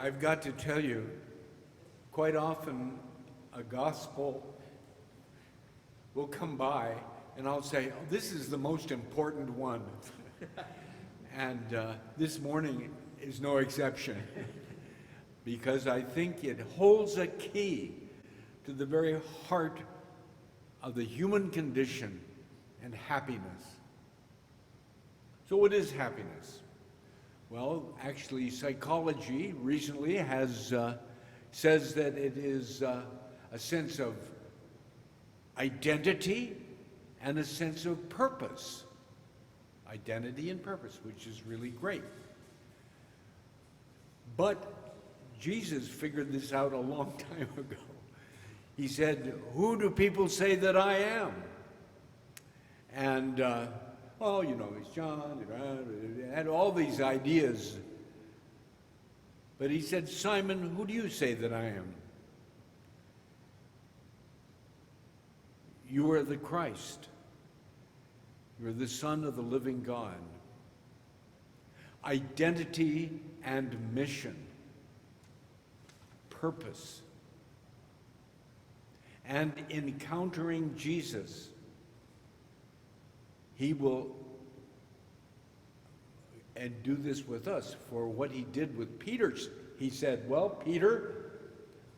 I've got to tell you, quite often a gospel will come by and I'll say, oh, this is the most important one. And this morning is no exception, because I think it holds a key to the very heart of the human condition and happiness. So what is happiness? Well, actually, psychology recently says that it is a sense of identity and a sense of purpose. Identity and purpose, which is really great. But Jesus figured this out a long time ago. He said, "Who do people say that I am?" And, well, you know, he's John, had all these ideas. But he said, "Simon, who do you say that I am?" "You are the Christ. You're the Son of the living God." Identity and mission, purpose, and encountering Jesus, he will and do this with us. For what he did with Peter, he said, "Well, Peter,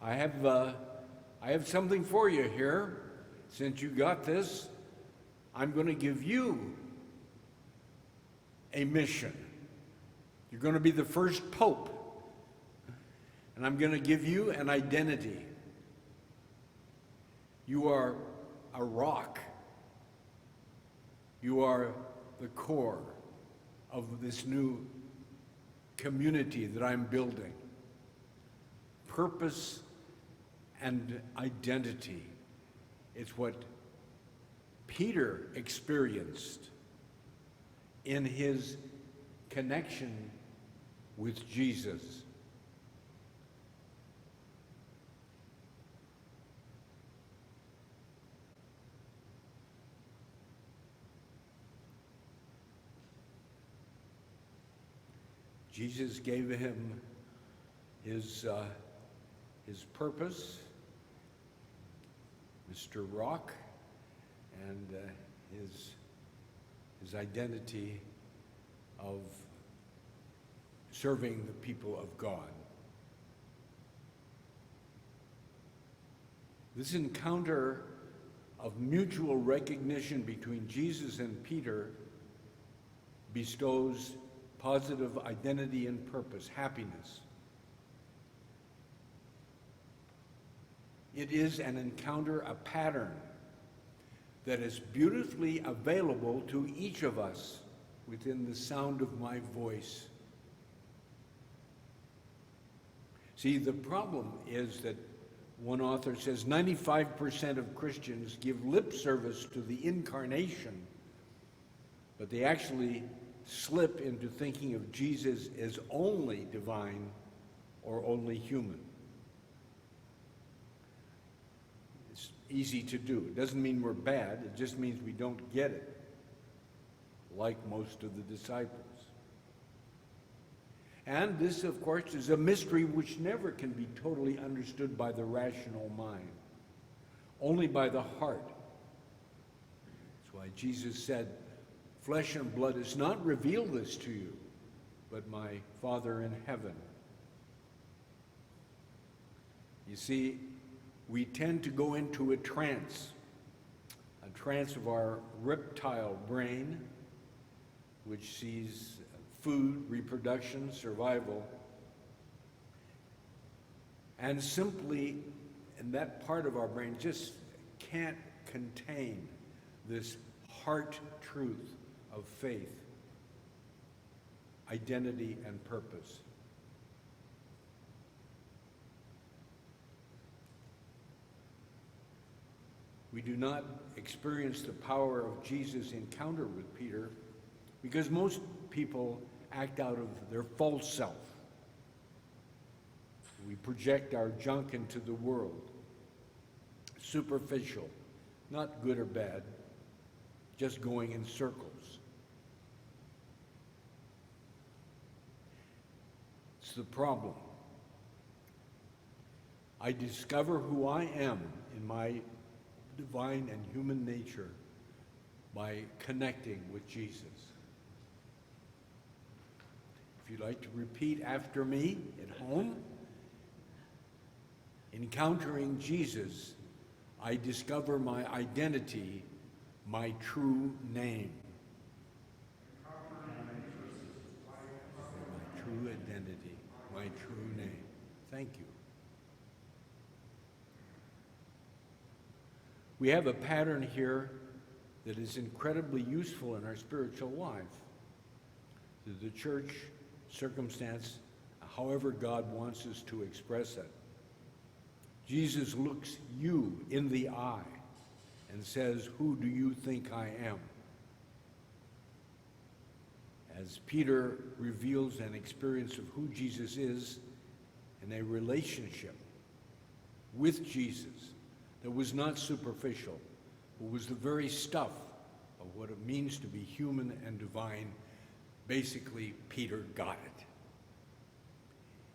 I have something for you here. Since you got this, I'm going to give you a mission. You're going to be the first pope, and I'm going to give you an identity. You are a rock. You are the core of this new community that I'm building. Purpose and identity. It's what Peter experienced in his connection with Jesus. Jesus gave him his purpose, Mr. Rock, and his identity of serving the people of God. This encounter of mutual recognition between Jesus and Peter bestows positive identity and purpose, happiness. It is an encounter, a pattern that is beautifully available to each of us within the sound of my voice. See, the problem is that one author says 95% of Christians give lip service to the incarnation, but they actually slip into thinking of Jesus as only divine or only human. It's easy to do. It doesn't mean we're bad, it just means we don't get it, like most of the disciples. And this, of course, is a mystery which never can be totally understood by the rational mind, only by the heart. That's why Jesus said, "Flesh and blood has not revealed this to you, but my Father in heaven." You see, we tend to go into a trance of our reptile brain, which sees food, reproduction, survival, and simply in that part of our brain just can't contain this heart truth of faith, identity, and purpose. We do not experience the power of Jesus' encounter with Peter because most people act out of their false self. We project our junk into the world. Superficial, not good or bad, just going in circles. It's the problem. I discover who I am in my divine and human nature by connecting with Jesus. If you'd like to repeat after me at home, encountering Jesus, I discover my identity, my true name. My true identity, my true name. Thank you. We have a pattern here that is incredibly useful in our spiritual life. The church circumstance, however God wants us to express it. Jesus looks you in the eye and says, "Who do you think I am?" As Peter reveals an experience of who Jesus is in a relationship with Jesus that was not superficial, but was the very stuff of what it means to be human and divine, basically, Peter got it.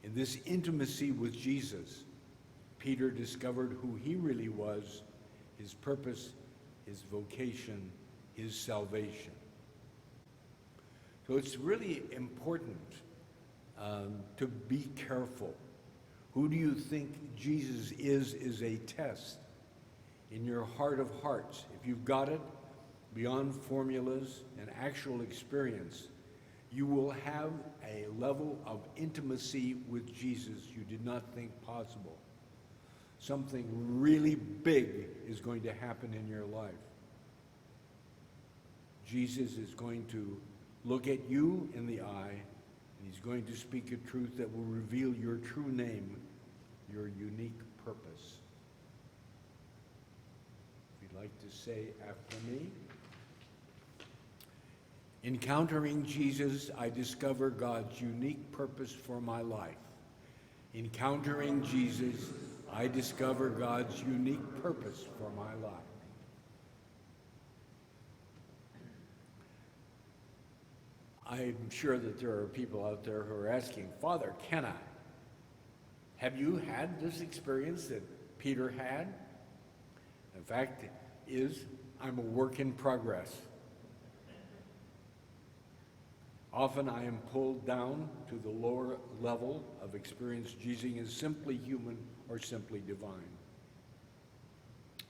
In this intimacy with Jesus, Peter discovered who he really was, his purpose, his vocation, his salvation. So it's really important to be careful. Who do you think Jesus is a test in your heart of hearts. If you've got it beyond formulas and actual experience, you will have a level of intimacy with Jesus you did not think possible. Something really big is going to happen in your life. Jesus is going to look at you in the eye, and he's going to speak a truth that will reveal your true name, your unique purpose. If you'd like to say after me. Encountering Jesus, I discover God's unique purpose for my life. Encountering Jesus, I discover God's unique purpose for my life. I'm sure that there are people out there who are asking, Father Kenna, have you had this experience that Peter had? The fact is, I'm a work in progress. Often I am pulled down to the lower level of experience Jesus is simply human or simply divine.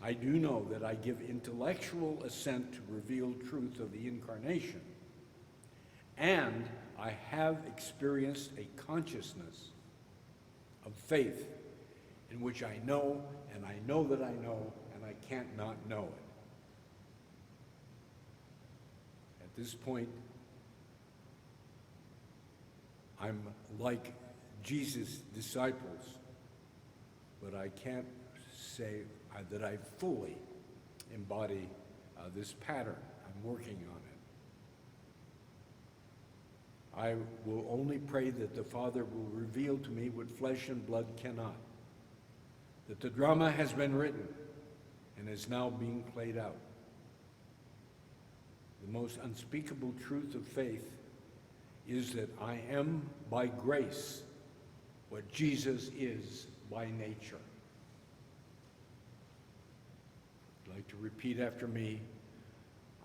I do know that I give intellectual assent to revealed truth of the incarnation, and I have experienced a consciousness of faith in which I know, and I know that I know, and I can't not know it. At this point, I'm like Jesus' disciples, but I can't say that I fully embody this pattern. I'm working on it. I will only pray that the Father will reveal to me what flesh and blood cannot, that the drama has been written and is now being played out. The most unspeakable truth of faith is that I am by grace what Jesus is by nature. I'd like to repeat after me.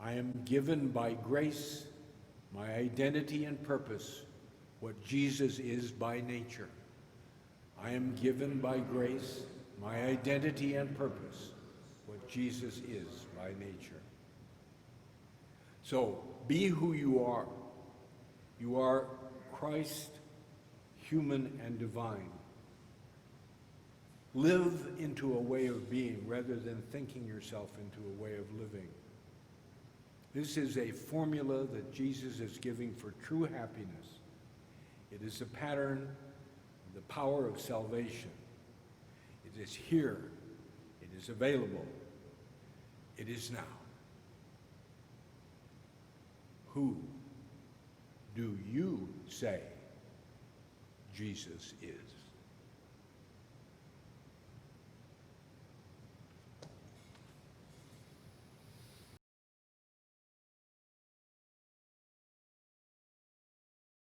I am given by grace my identity and purpose, what Jesus is by nature. I am given by grace my identity and purpose, what Jesus is by nature. So, be who you are. You are Christ, human and divine. Live into a way of being rather than thinking yourself into a way of living. This is a formula that Jesus is giving for true happiness. It is a pattern of the power of salvation. It is here. It is available. It is now. Who do you say Jesus is?